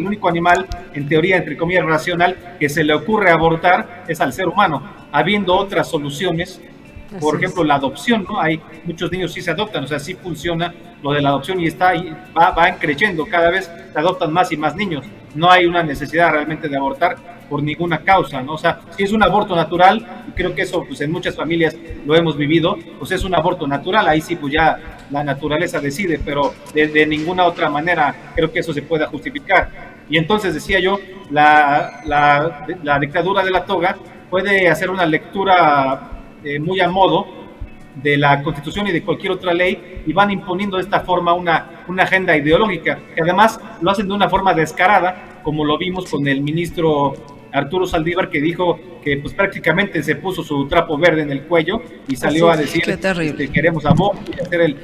[SPEAKER 16] único animal, en teoría, entre comillas, racional, que se le ocurre abortar es al ser humano, habiendo otras soluciones. Por ejemplo, la adopción, ¿no? Hay muchos niños sí se adoptan, o sea, sí funciona lo de la adopción y va creciendo, cada vez se adoptan más y más niños. No hay una necesidad realmente de abortar por ninguna causa, ¿no? O sea, si es un aborto natural, y creo que eso pues en muchas familias lo hemos vivido, pues es un aborto natural, ahí sí pues ya la naturaleza decide, pero de ninguna otra manera creo que eso se pueda justificar. Y entonces decía yo, la dictadura de la toga puede hacer una lectura muy a modo de la Constitución y de cualquier otra ley, y van imponiendo de esta forma una agenda ideológica, que además lo hacen de una forma descarada, como lo vimos con el ministro Arturo Saldívar, que dijo que pues prácticamente se puso su trapo verde en el cuello y salió a decir que queremos aborto y hacer el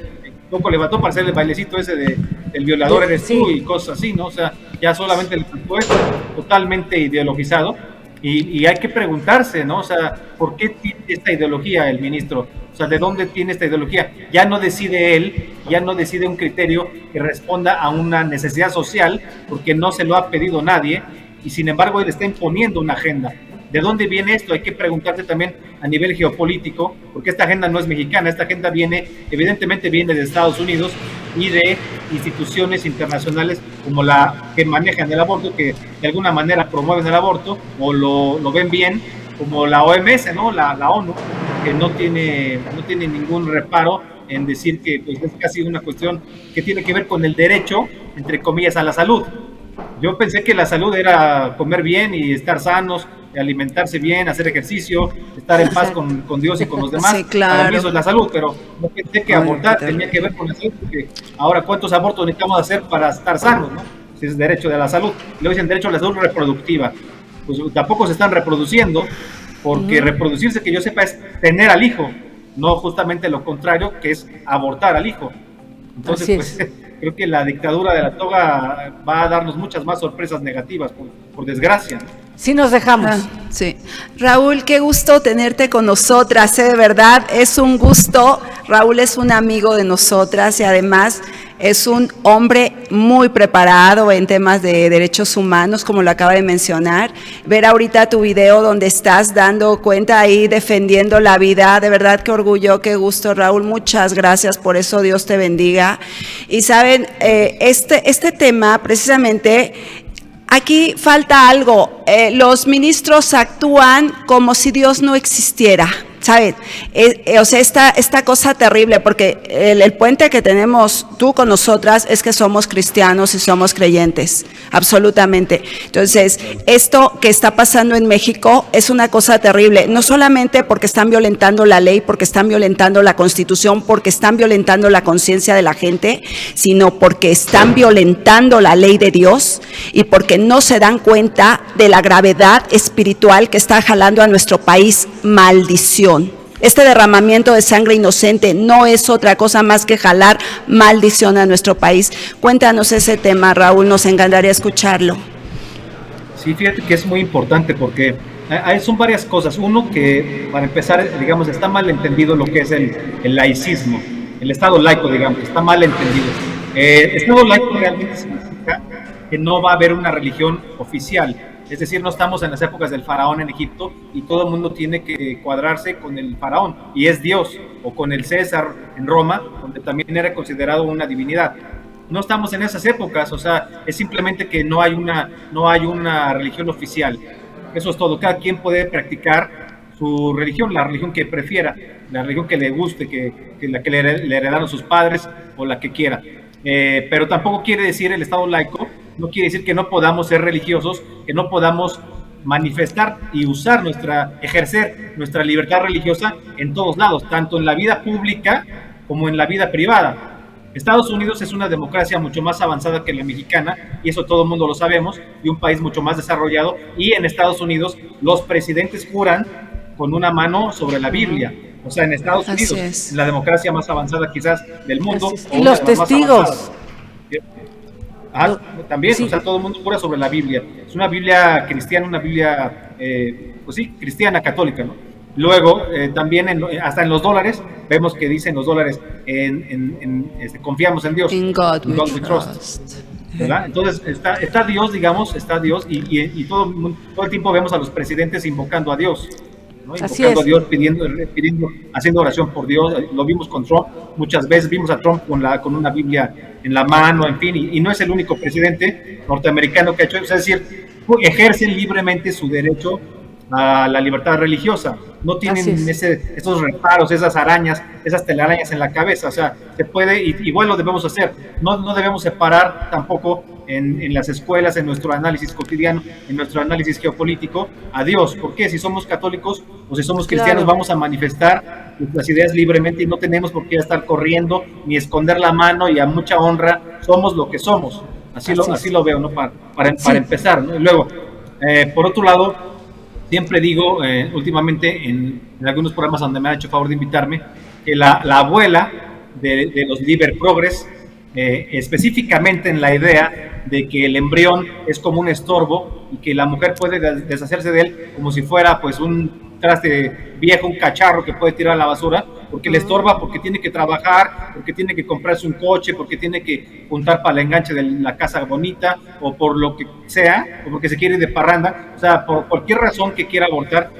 [SPEAKER 16] poco levantó para hacer el bailecito ese del violador eres tú y cosas así, ¿no? O sea, ya solamente el puesto totalmente ideologizado. Y hay que preguntarse, ¿no? O sea, ¿por qué tiene esta ideología el ministro? O sea, ¿de dónde tiene esta ideología? Ya no decide él, ya no decide un criterio que responda a una necesidad social, porque no se lo ha pedido nadie, y sin embargo él está imponiendo una agenda. ¿De dónde viene esto? Hay que preguntarse también a nivel geopolítico, porque esta agenda no es mexicana, esta agenda evidentemente viene de Estados Unidos y de instituciones internacionales como la que manejan el aborto, que de alguna manera promueven el aborto o lo ven bien, como la OMS, ¿no? La ONU, que no tiene ningún reparo en decir que pues, es casi una cuestión que tiene que ver con el derecho, entre comillas, a la salud. Yo pensé que la salud era comer bien y estar sanos, alimentarse bien, hacer ejercicio, estar en paz con Dios y con los demás.
[SPEAKER 2] Sí, claro.
[SPEAKER 16] Para mí eso es la salud, pero no pensé que abortar tenía que ver con la salud, porque ahora ¿cuántos abortos necesitamos hacer para estar sanos, no? Si es derecho de la salud. Luego dicen derecho a la salud reproductiva. Pues tampoco se están reproduciendo, porque reproducirse, que yo sepa, es tener al hijo, no justamente lo contrario, que es abortar al hijo. Entonces, pues creo que la dictadura de la toga va a darnos muchas más sorpresas negativas, por desgracia.
[SPEAKER 1] Sí nos dejamos.
[SPEAKER 2] Sí. Raúl, qué gusto tenerte con nosotras, de verdad, es un gusto. Raúl es un amigo de nosotras y además es un hombre muy preparado en temas de derechos humanos, como lo acaba de mencionar. Ver ahorita tu video donde estás dando cuenta ahí, defendiendo la vida, de verdad qué orgullo, qué gusto, Raúl, muchas gracias por eso, Dios te bendiga. Y saben, este tema precisamente, aquí falta algo, los ministros actúan como si Dios no existiera, ¿saben? O sea, esta cosa terrible, porque el puente que tenemos tú con nosotras es que somos cristianos y somos creyentes, absolutamente. Entonces, esto que está pasando en México es una cosa terrible, no solamente porque están violentando la ley, porque están violentando la Constitución, porque están violentando la conciencia de la gente, sino porque están violentando la ley de Dios y porque no se dan cuenta de la gravedad espiritual que está jalando a nuestro país. Maldición. Este derramamiento de sangre inocente no es otra cosa más que jalar maldición a nuestro país. Cuéntanos ese tema, Raúl, nos encantaría escucharlo.
[SPEAKER 16] Sí, fíjate que es muy importante porque son varias cosas. Uno, que para empezar, digamos, está mal entendido lo que es el laicismo, el Estado laico, digamos, está mal entendido. Estado laico realmente significa que no va a haber una religión oficial. Es decir, no estamos en las épocas del faraón en Egipto y todo el mundo tiene que cuadrarse con el faraón y es Dios, o con el César en Roma, donde también era considerado una divinidad. No estamos en esas épocas, o sea, es simplemente que no hay una religión oficial. Eso es todo. Cada quien puede practicar su religión, la religión que prefiera, la religión que le guste, que la que le heredaron sus padres o la que quiera. Pero tampoco quiere decir el Estado laico no quiere decir que no podamos ser religiosos, que no podamos manifestar y usar ejercer nuestra libertad religiosa en todos lados, tanto en la vida pública como en la vida privada. Estados Unidos es una democracia mucho más avanzada que la mexicana, y eso todo el mundo lo sabemos, y un país mucho más desarrollado, y en Estados Unidos los presidentes juran con una mano sobre la Biblia. O sea, en Estados Unidos, la democracia más avanzada quizás del mundo.
[SPEAKER 1] Y los testigos.
[SPEAKER 16] También, sí. O sea, todo el mundo jura sobre la Biblia. Es una Biblia cristiana, una Biblia, pues sí, cristiana, católica, ¿no? Luego, también hasta en los dólares, vemos que dicen los dólares, confiamos en Dios.
[SPEAKER 2] In God we
[SPEAKER 16] trust. ¿Verdad? Entonces, está Dios, digamos, está Dios, y todo el tiempo vemos a los presidentes invocando a Dios, ¿no? Invocando a Dios, pidiendo, haciendo oración por Dios. Lo vimos con Trump, muchas veces vimos a Trump con una Biblia en la mano, en fin, y no es el único presidente norteamericano que ha hecho eso, es decir, ejercen libremente su derecho a la libertad religiosa, no tienen esos reparos, esas arañas, esas telarañas en la cabeza. O sea, se puede, igual lo debemos hacer, no debemos separar tampoco en las escuelas, en nuestro análisis cotidiano, en nuestro análisis geopolítico, a Dios. ¿Por qué? Si somos católicos o si somos cristianos, vamos a manifestar nuestras ideas libremente y no tenemos por qué estar corriendo ni esconder la mano, y a mucha honra somos lo que somos. Así lo veo, ¿no? Para empezar, ¿no? Y luego, por otro lado, siempre digo, últimamente en algunos programas donde me ha hecho favor de invitarme, que la abuela de los Liber Progres, específicamente en la idea de que el embrión es como un estorbo y que la mujer puede deshacerse de él como si fuera pues un traste viejo, un cacharro que puede tirar a la basura, porque le estorba, porque tiene que trabajar, porque tiene que comprarse un coche, porque tiene que juntar para el enganche de la casa bonita, o por lo que sea, o porque se quiere ir de parranda. O sea, por cualquier razón que quiera abortar.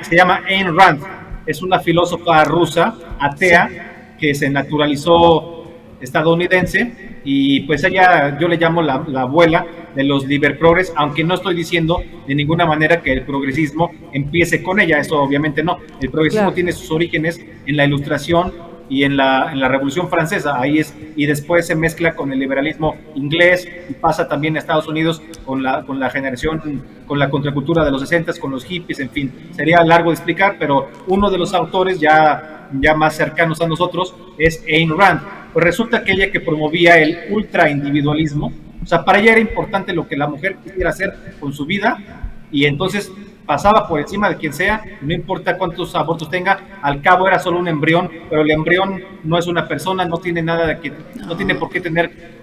[SPEAKER 16] Se llama Ayn Rand, es una filósofa rusa, atea, que se naturalizó estadounidense, y pues ella, yo le llamo la abuela de los Liber Progres, aunque no estoy diciendo de ninguna manera que el progresismo empiece con ella, eso obviamente no. El progresismo tiene sus orígenes en la Ilustración y en la Revolución Francesa, ahí es, y después se mezcla con el liberalismo inglés y pasa también a Estados Unidos con la generación, con la contracultura de los 60s, con los hippies, en fin, sería largo de explicar, pero uno de los autores ya más cercanos a nosotros es Ayn Rand. Pues resulta que ella, que promovía el ultraindividualismo, o sea, para ella era importante lo que la mujer quisiera hacer con su vida, y entonces pasaba por encima de quien sea, no importa cuántos abortos tenga, al cabo era solo un embrión, pero el embrión no es una persona, no tiene nada no tiene por qué tener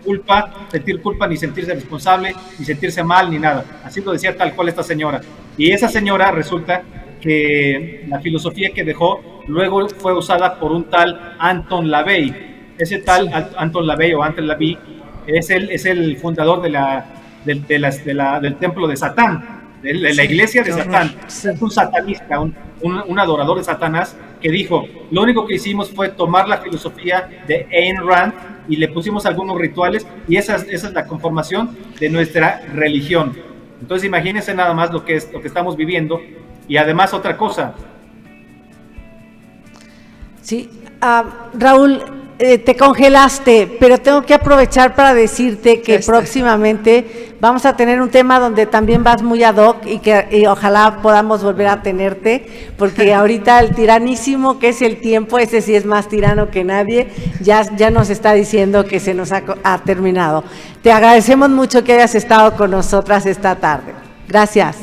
[SPEAKER 16] sentir culpa, ni sentirse responsable, ni sentirse mal, ni nada. Así lo decía tal cual esta señora. Y esa señora, resulta que la filosofía que dejó luego fue usada por un tal Anton LaVey. Ese tal Anton LaVey o Anton LaVey es el fundador del templo de Satán, de la iglesia de Satán. Es un satanista, un adorador de Satanás, que dijo, lo único que hicimos fue tomar la filosofía de Ayn Rand y le pusimos algunos rituales, y esa es la conformación de nuestra religión. Entonces imagínense nada más lo que estamos viviendo. Y además otra cosa.
[SPEAKER 1] Sí, Raúl, te congelaste, pero tengo que aprovechar para decirte que próximamente vamos a tener un tema donde también vas muy ad hoc, y ojalá podamos volver a tenerte, porque ahorita el tiranísimo que es el tiempo, ese sí es más tirano que nadie, ya nos está diciendo que se nos ha terminado. Te agradecemos mucho que hayas estado con nosotras esta tarde. Gracias.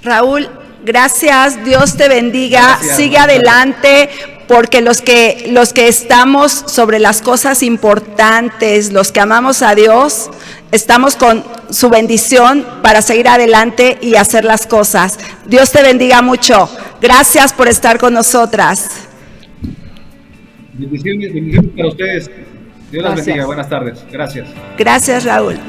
[SPEAKER 2] Raúl, gracias, Dios te bendiga, sigue adelante, porque los que estamos sobre las cosas importantes, los que amamos a Dios, estamos con su bendición para seguir adelante y hacer las cosas. Dios te bendiga mucho, gracias por estar con nosotras.
[SPEAKER 16] Bendiciones para ustedes, Dios las bendiga, buenas tardes, gracias.
[SPEAKER 2] Gracias, Raúl.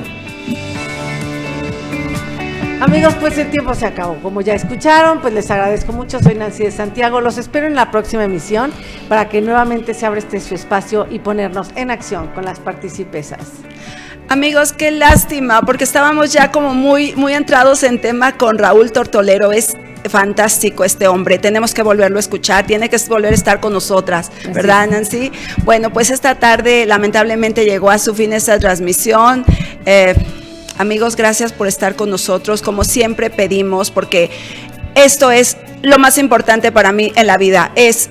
[SPEAKER 1] Amigos, pues el tiempo se acabó. Como ya escucharon, pues les agradezco mucho. Soy Nancy de Santiago. Los espero en la próxima emisión para que nuevamente se abra su espacio y ponernos en acción con las participesas.
[SPEAKER 2] Amigos, qué lástima, porque estábamos ya como muy entrados en tema con Raúl Tortolero. Es fantástico este hombre, tenemos que volverlo a escuchar, tiene que volver a estar con nosotras, ¿verdad, Nancy? Bueno, pues esta tarde lamentablemente llegó a su fin esta transmisión. Amigos, gracias por estar con nosotros, como siempre pedimos, porque esto es lo más importante para mí en la vida, es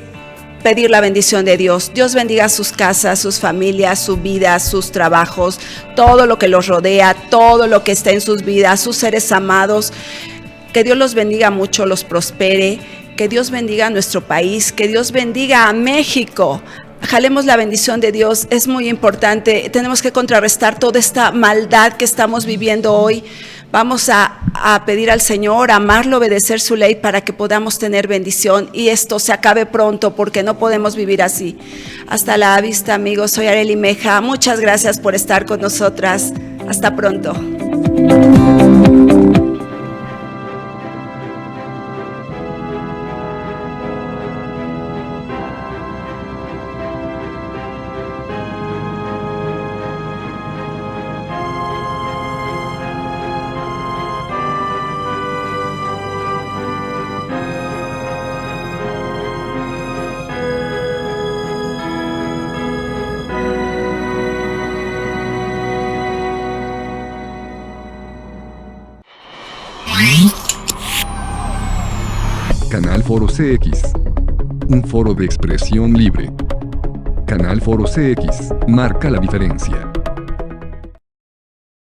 [SPEAKER 2] pedir la bendición de Dios. Dios bendiga sus casas, sus familias, su vida, sus trabajos, todo lo que los rodea, todo lo que está en sus vidas, sus seres amados. Que Dios los bendiga mucho, los prospere, que Dios bendiga a nuestro país, que Dios bendiga a México. Jalemos la bendición de Dios, es muy importante. Tenemos que contrarrestar toda esta maldad que estamos viviendo hoy. Vamos a pedir al Señor, amarlo, obedecer su ley para que podamos tener bendición y esto se acabe pronto porque no podemos vivir así. Hasta la vista, amigos. Soy Arely Meja. Muchas gracias por estar con nosotras. Hasta pronto.
[SPEAKER 3] Canal Foro CX. Un foro de expresión libre. Canal Foro CX marca la diferencia.